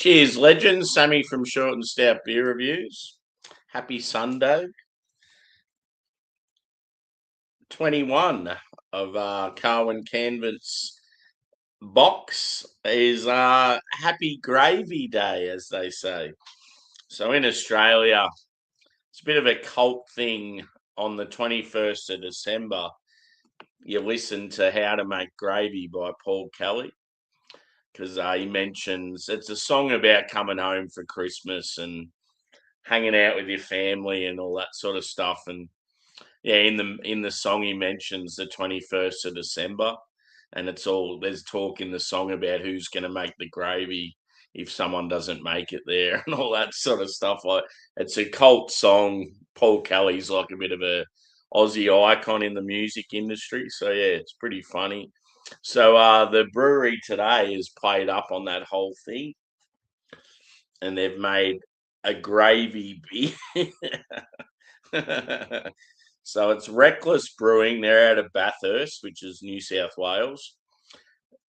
Cheers, legends. Sammy from Short and Stout Beer Reviews. Happy Sunday. 21 of CARWYN Canvas box is Happy Gravy Day, as they say. So in Australia, it's a bit of a cult thing on the 21st of December. You listen to How to Make Gravy by Paul Kelly, because he mentions it's a song about coming home for Christmas and hanging out with your family and all that sort of stuff. And yeah, in the song he mentions the 21st of December, and there's talk in the song about who's going to make the gravy if someone doesn't make it there and all that sort of stuff. Like, it's a cult song. Paul Kelly's like a bit of a Aussie icon in the music industry, so yeah, it's pretty funny. So the brewery today is played up on that whole thing, and they've made a gravy beer. So it's Reckless Brewing. They're out of Bathurst, which is New South Wales.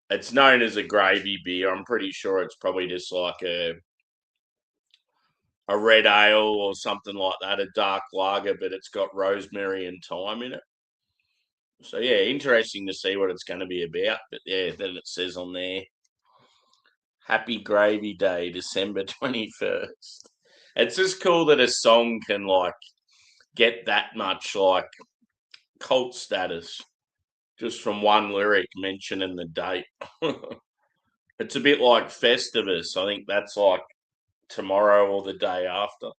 It's known as a gravy beer. I'm pretty sure it's probably just like a red ale or something like that, a dark lager, but it's got rosemary and thyme in it. So yeah, interesting to see what it's going to be about. But yeah, then it says on there, Happy Gravy Day, December 21st. It's just cool that a song can like get that much like cult status just from one lyric mentioning the date. It's a bit like Festivus. I think that's like tomorrow or the day after.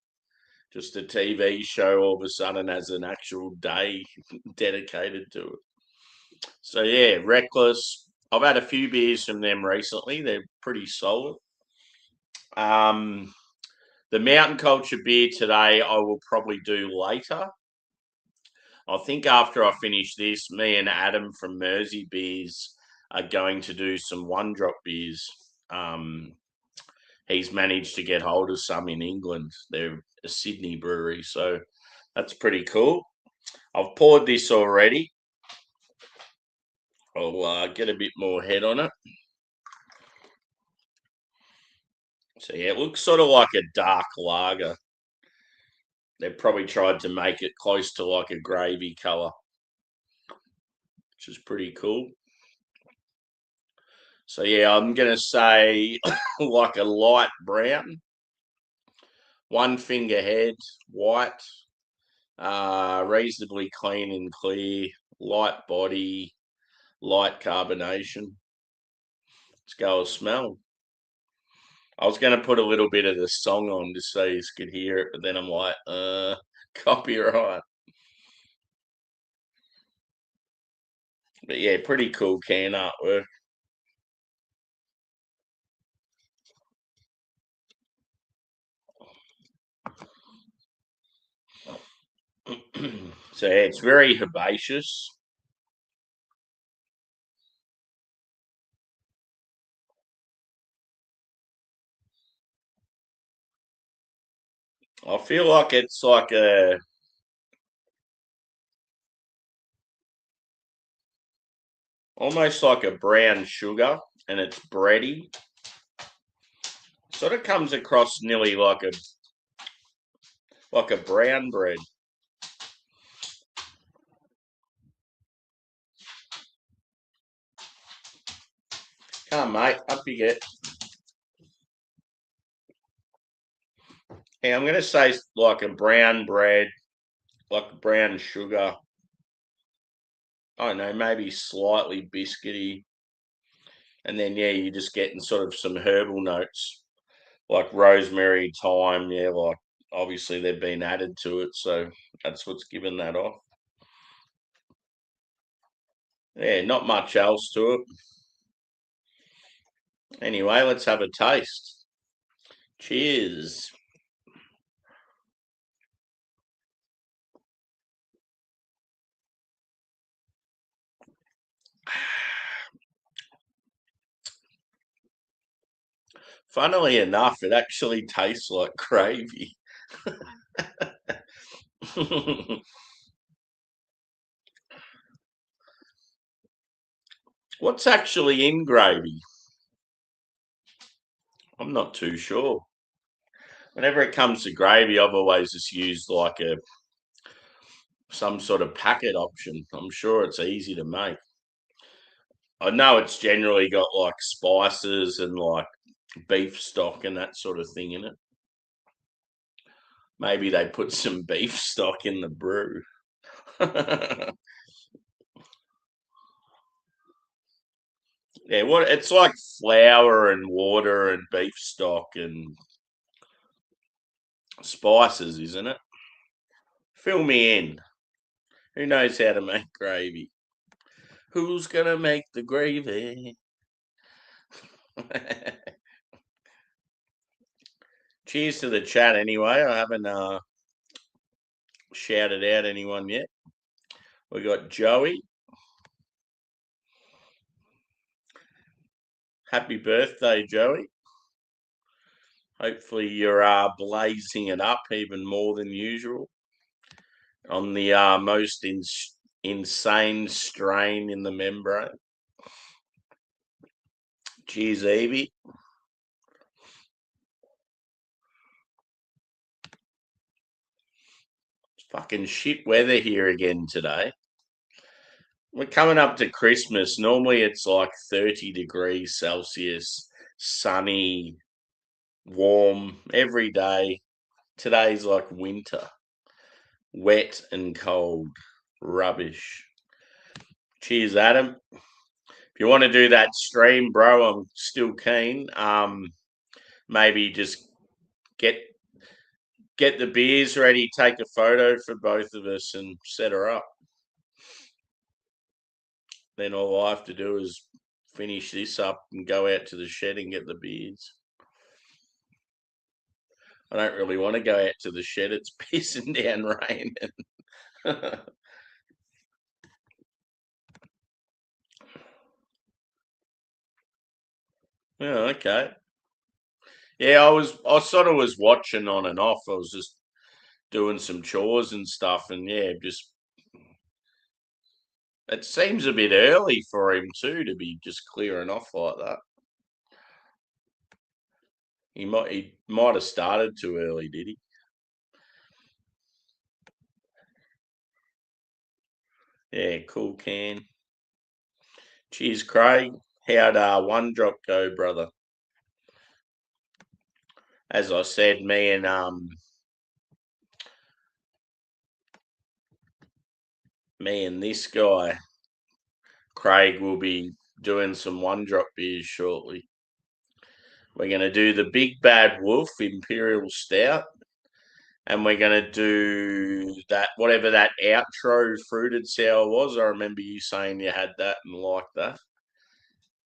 Just a TV show all of a sudden has an actual day dedicated to it. So yeah, Reckless. I've had a few beers from them recently. They're pretty solid. The Mountain Culture beer today I will probably do later. I think after I finish this, me and Adam from Mersey Beers are going to do some one drop beers. He's managed to get hold of some in England. They're a Sydney brewery, so that's pretty cool. I've poured this already. I'll get a bit more head on it. So yeah, it looks sort of like a dark lager. They've probably tried to make it close to like a gravy colour, which is pretty cool. So yeah, I'm going to say like a light brown, one finger head, white, reasonably clean and clear, light body, light carbonation. Let's go a smell. I was going to put a little bit of the song on just so you could hear it, but then I'm like, copyright. But yeah, pretty cool can artwork. So yeah, it's very herbaceous. I feel like it's like almost like a brown sugar, and it's bready. Sort of comes across nearly like a brown bread. Come on, mate, up you get. Yeah, I'm gonna say like a brown bread, like brown sugar. I don't know, maybe slightly biscuity. And then yeah, you're just getting sort of some herbal notes like rosemary, thyme. Yeah, like obviously they've been added to it, so that's what's given that off. Yeah, not much else to it. Anyway, let's have a taste. Cheers. Funnily enough, it actually tastes like gravy. What's actually in gravy? I'm not too sure. Whenever it comes to gravy, I've always just used like some sort of packet option. I'm sure it's easy to make. I know it's generally got like spices and like beef stock and that sort of thing in it. Maybe they put some beef stock in the brew. Yeah, what it's like flour and water and beef stock and spices, isn't it? Fill me in. Who knows how to make gravy? Who's gonna make the gravy? Cheers to the chat anyway. I haven't shouted out anyone yet. We got Joey. Happy birthday, Joey. Hopefully you're blazing it up even more than usual on the most insane strain in the membrane. Cheers, Evie. It's fucking shit weather here again today. We're coming up to Christmas. Normally it's like 30 degrees Celsius, sunny, warm every day. Today's like winter, wet and cold, rubbish. Cheers, Adam. If you want to do that stream, bro, I'm still keen. Maybe just get the beers ready, take a photo for both of us, and set her up. Then all I have to do is finish this up and go out to the shed and get the beers. I don't really want to go out to the shed. It's pissing down rain. Yeah, okay. Yeah, I sort of was watching on and off. I was just doing some chores and stuff, and yeah, just it seems a bit early for him too to be just clearing off like that. He might have started too early, did he? Yeah, cool can. Cheers, Craig. How'd one drop go, brother? As I said, me and this guy, Craig, will be doing some one drop beers shortly. We're gonna do the Big Bad Wolf Imperial Stout. And we're going to do that, whatever that outro fruited sour was. I remember you saying you had that and liked that.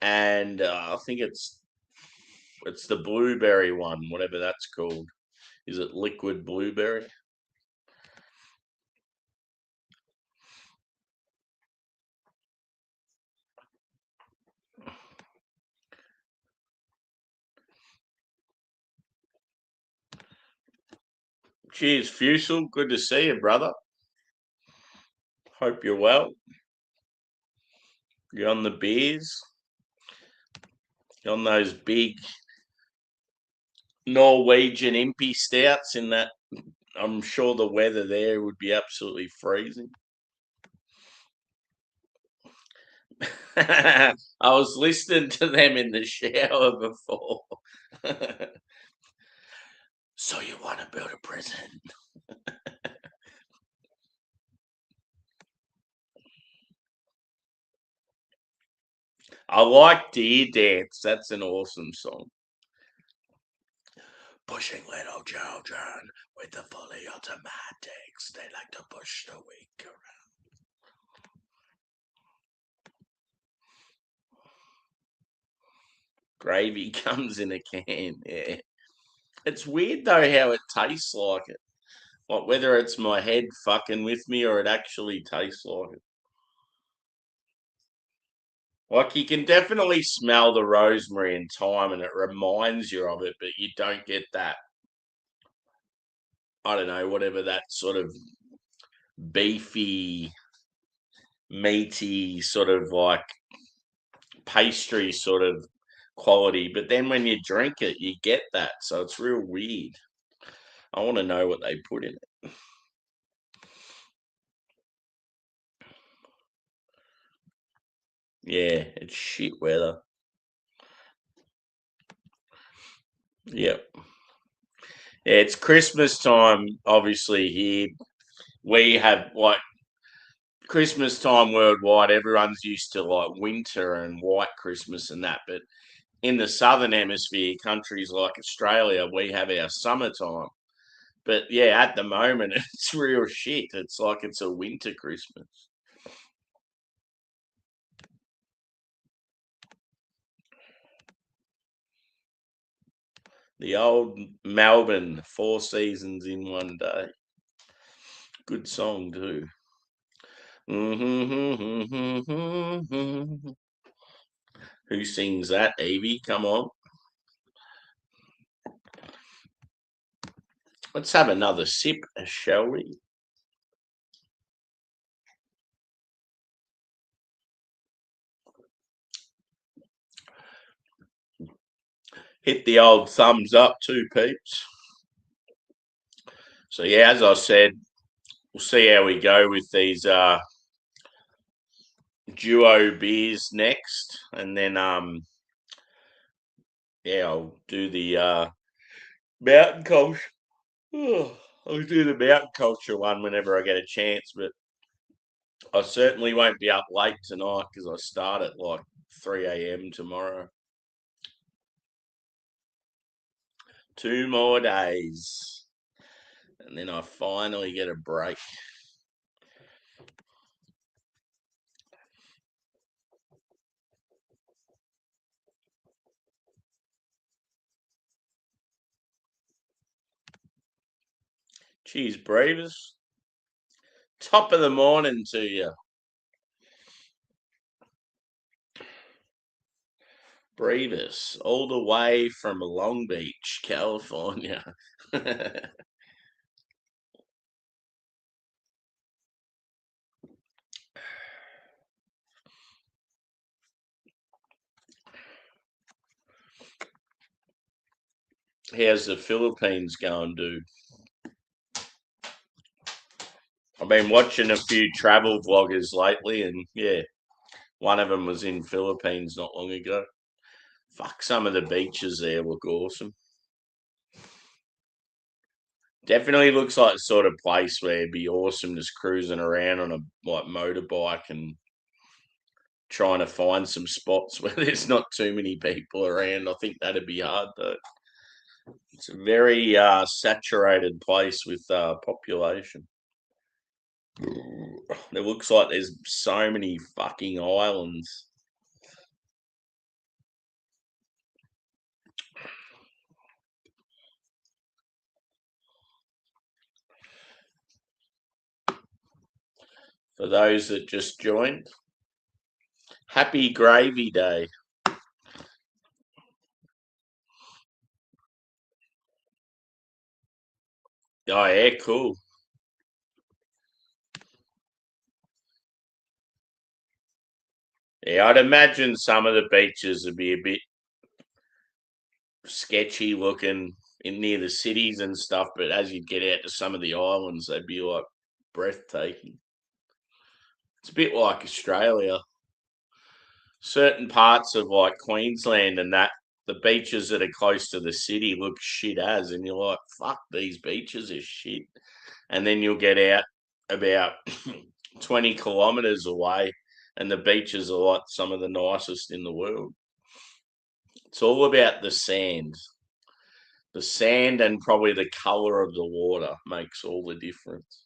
And I think it's the blueberry one, whatever that's called. Is it liquid blueberry? Cheers, Fusel. Good to see you, brother. Hope you're well. You're on the beers. You're on those big Norwegian impy stouts in that. I'm sure the weather there would be absolutely freezing. I was listening to them in the shower before. So you want to build a prison? I like Deer Dance. That's an awesome song. Pushing little children with the fully automatics. They like to push the weak around. Gravy comes in a can. Yeah. It's weird though how it tastes like it. Like whether it's my head fucking with me or it actually tastes like it. Like you can definitely smell the rosemary and thyme and it reminds you of it, but you don't get that. I don't know, whatever that sort of beefy, meaty, sort of like pastry sort of quality, but then when you drink it, you get that. So it's real weird. I want to know what they put in it. Yeah, it's shit weather. Yep. Yeah, it's Christmas time, obviously, here. We have like Christmas time worldwide, everyone's used to like winter and white Christmas and that. But in the southern hemisphere, countries like Australia, we have our summertime. But yeah, at the moment, it's real shit. It's like it's a winter Christmas. The old Melbourne, four seasons in one day. Good song, too. Who sings that, Evie? Come on. Let's have another sip, shall we? Hit the old thumbs up too, peeps. So yeah, as I said, we'll see how we go with these duo beers next, and then yeah, I'll do the mountain culture. I'll do the mountain culture one whenever I get a chance, but I certainly won't be up late tonight because I start at like 3 a.m. tomorrow. 2 more days, and then I finally get a break. Cheers, Breeders. Top of the morning to you. Breeders, all the way from Long Beach, California. How's the Philippines going, dude? I've been watching a few travel vloggers lately, and yeah, one of them was in Philippines not long ago. Fuck, some of the beaches there look awesome. Definitely looks like the sort of place where it'd be awesome just cruising around on a like motorbike and trying to find some spots where there's not too many people around. I think that'd be hard though. It's a very saturated place with population. It looks like there's so many fucking islands. For those that just joined, happy gravy day. Oh yeah, cool. Yeah, I'd imagine some of the beaches would be a bit sketchy looking in near the cities and stuff, but as you get out to some of the islands, they'd be like breathtaking. It's a bit like Australia. Certain parts of like Queensland and that, the beaches that are close to the city look shit as, and you're like, fuck, these beaches are shit. And then you'll get out about 20 kilometres away, and the beaches are like some of the nicest in the world. It's all about the sand. The sand and probably the color of the water makes all the difference.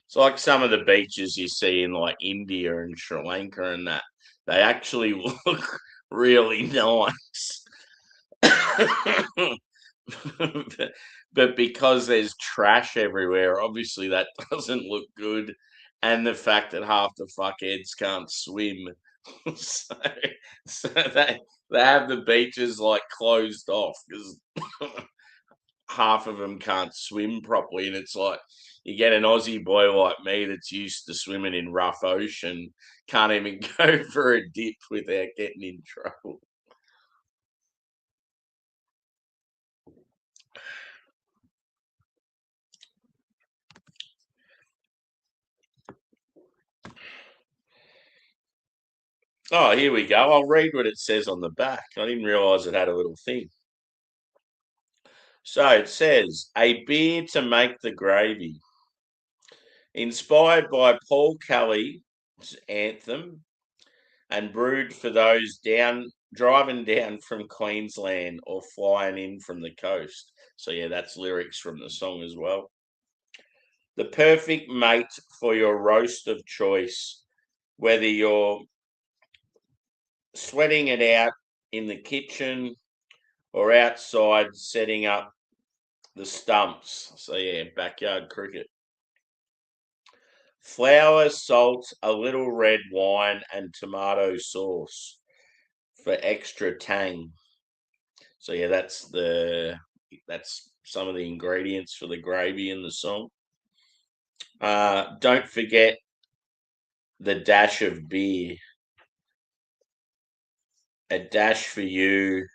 It's like some of the beaches you see in like India and Sri Lanka and that, they actually look really nice. But because there's trash everywhere, obviously that doesn't look good. And the fact that half the fuckheads can't swim. so, so they have the beaches like closed off because half of them can't swim properly, and it's like you get an Aussie boy like me that's used to swimming in rough ocean, can't even go for a dip without getting in trouble. Oh, here we go. I'll read what it says on the back. I didn't realise it had a little thing. So it says, a beer to make the gravy. Inspired by Paul Kelly's anthem and brewed for those driving down from Queensland or flying in from the coast. So yeah, that's lyrics from the song as well. The perfect mate for your roast of choice, whether you're sweating it out in the kitchen or outside setting up the stumps. So yeah, backyard cricket. Flour, salt, a little red wine, and tomato sauce for extra tang. So yeah, that's some of the ingredients for the gravy in the song. Don't forget the dash of beer, a dash for you,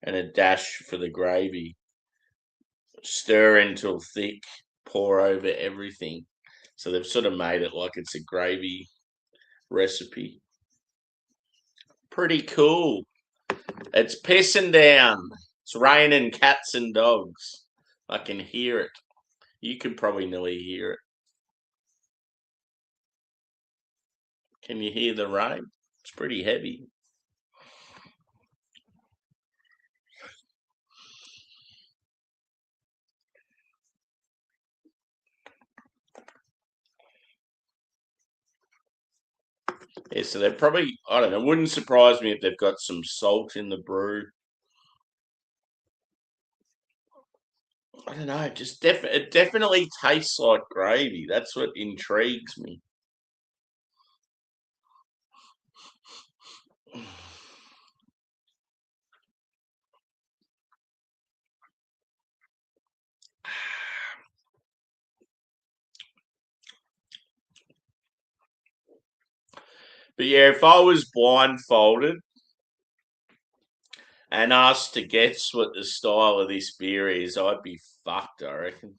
and a dash for the gravy. Stir until thick, pour over everything. So they've sort of made it like it's a gravy recipe. Pretty cool. It's pissing down. It's raining cats and dogs. I can hear it. You can probably nearly hear it. Can you hear the rain? It's pretty heavy. Yeah, so they're probably, I don't know, wouldn't surprise me if they've got some salt in the brew. I don't know, it definitely tastes like gravy. That's what intrigues me. But yeah, if I was blindfolded and asked to guess what the style of this beer is, I'd be fucked, I reckon.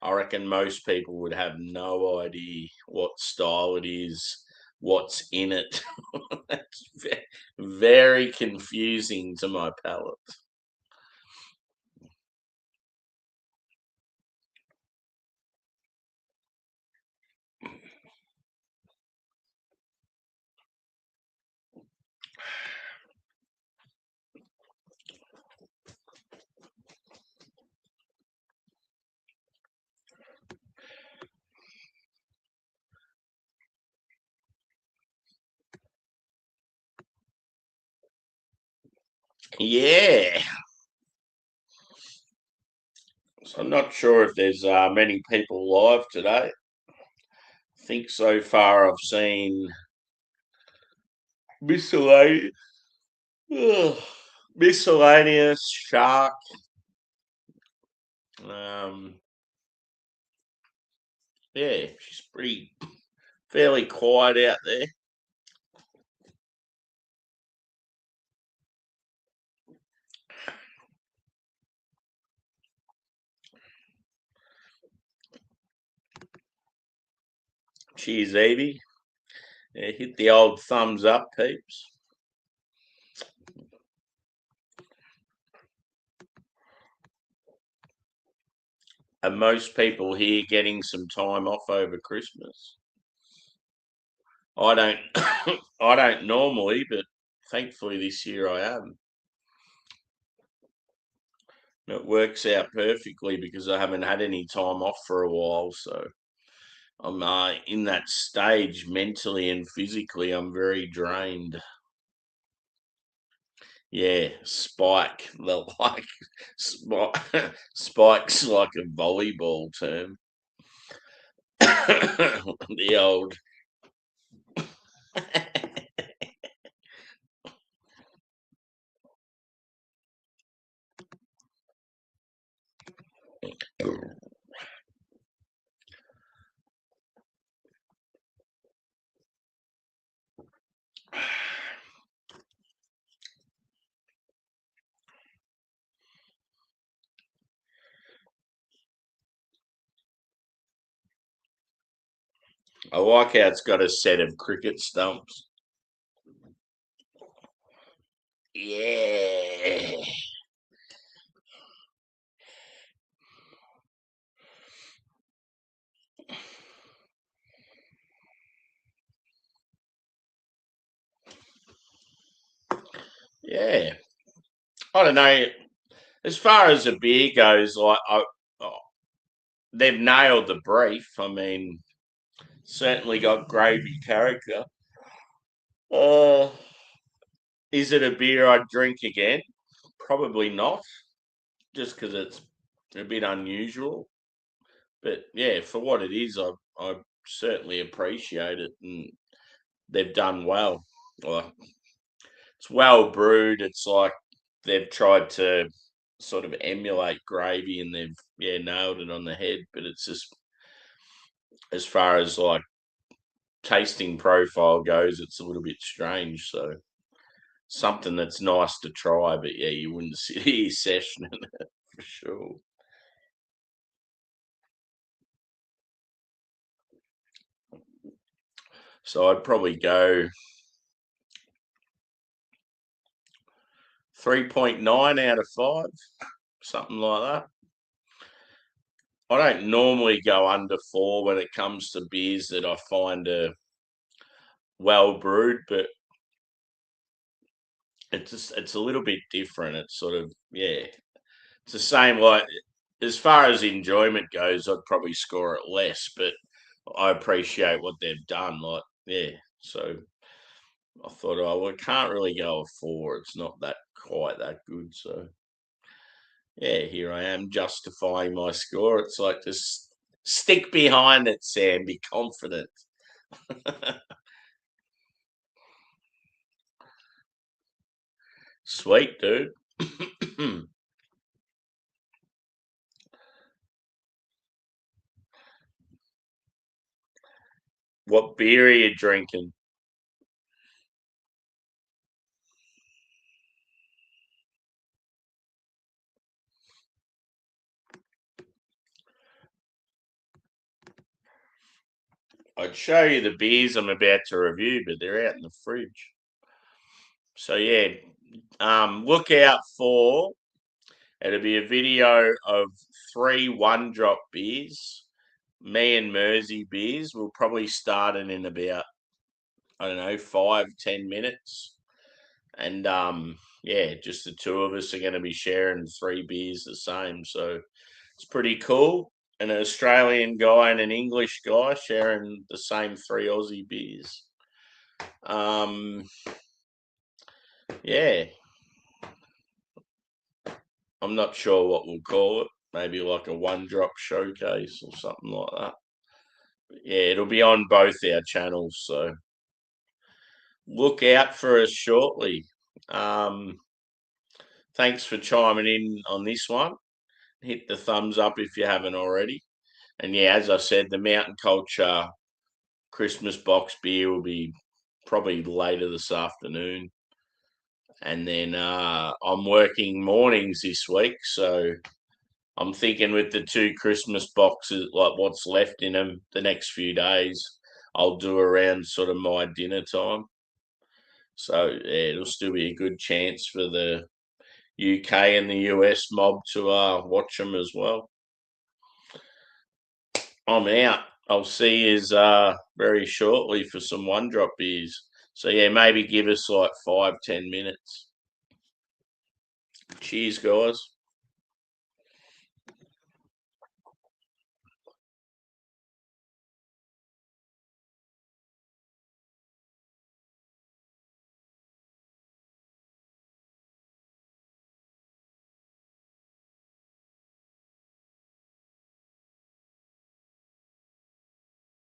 I reckon most people would have no idea what style it is, what's in it. That's very confusing to my palate. Yeah. So I'm not sure if there's many people live today. I think so far I've seen miscellaneous, miscellaneous shark. Um, yeah, she's pretty fairly quiet out there. Cheers, Evie. Yeah, hit the old thumbs up, peeps. And most people here getting some time off over Christmas. I don't I don't normally, but thankfully this year I am. It works out perfectly because I haven't had any time off for a while, so I'm in that stage mentally and physically. I'm very drained. Yeah, spike. The like spike's like a volleyball term. The old. I like how it's got a set of cricket stumps. Yeah. Yeah. I don't know. As far as the beer goes, oh, they've nailed the brief. I mean, certainly got gravy character. Uh, is it a beer I'd drink again? Probably not, just because it's a bit unusual. But yeah, for what it is, I certainly appreciate it, and they've done well. Well, it's well brewed. It's like they've tried to sort of emulate gravy, and they've nailed it on the head. But it's just as far as like tasting profile goes, it's a little bit strange. So something that's nice to try, but yeah, you wouldn't sit here sessioning it for sure. So I'd probably go 3.9 out of 5, something like that. I don't normally go under 4 when it comes to beers that I find are well brewed, but it's a little bit different. It's sort of it's the same. Like as far as enjoyment goes, I'd probably score it less, but I appreciate what they've done. Like so I thought, oh, well, I can't really go a 4. It's not that quite that good. So yeah, here I am justifying my score. It's like just stick behind it, Sam. Be confident. Sweet, dude. What beer are you drinking? I'd show you the beers I'm about to review, but they're out in the fridge. So yeah, look out for it'll be a video of 3 one-drop beers. Me and Mersey beers. We'll probably start it in about I don't know 5-10 minutes, and yeah, just the two of us are going to be sharing 3 beers the same. So it's pretty cool. An Australian guy and an English guy sharing the same 3 Aussie beers. Um, yeah, I'm not sure what we'll call it. Maybe like a one-drop showcase or something like that. But yeah, it'll be on both our channels, so look out for us shortly. Um, thanks for chiming in on this one. Hit the thumbs up if you haven't already. And yeah, as I said, the Mountain Culture Christmas box beer will be probably later this afternoon. And then I'm working mornings this week, so I'm thinking with the 2 Christmas boxes, like what's left in them the next few days, I'll do around sort of my dinner time. So yeah, it'll still be a good chance for the UK and the US mob to watch them as well. I'm out. I'll see you very shortly for some one drop beers. So yeah, maybe give us like 5-10 minutes. Cheers, guys.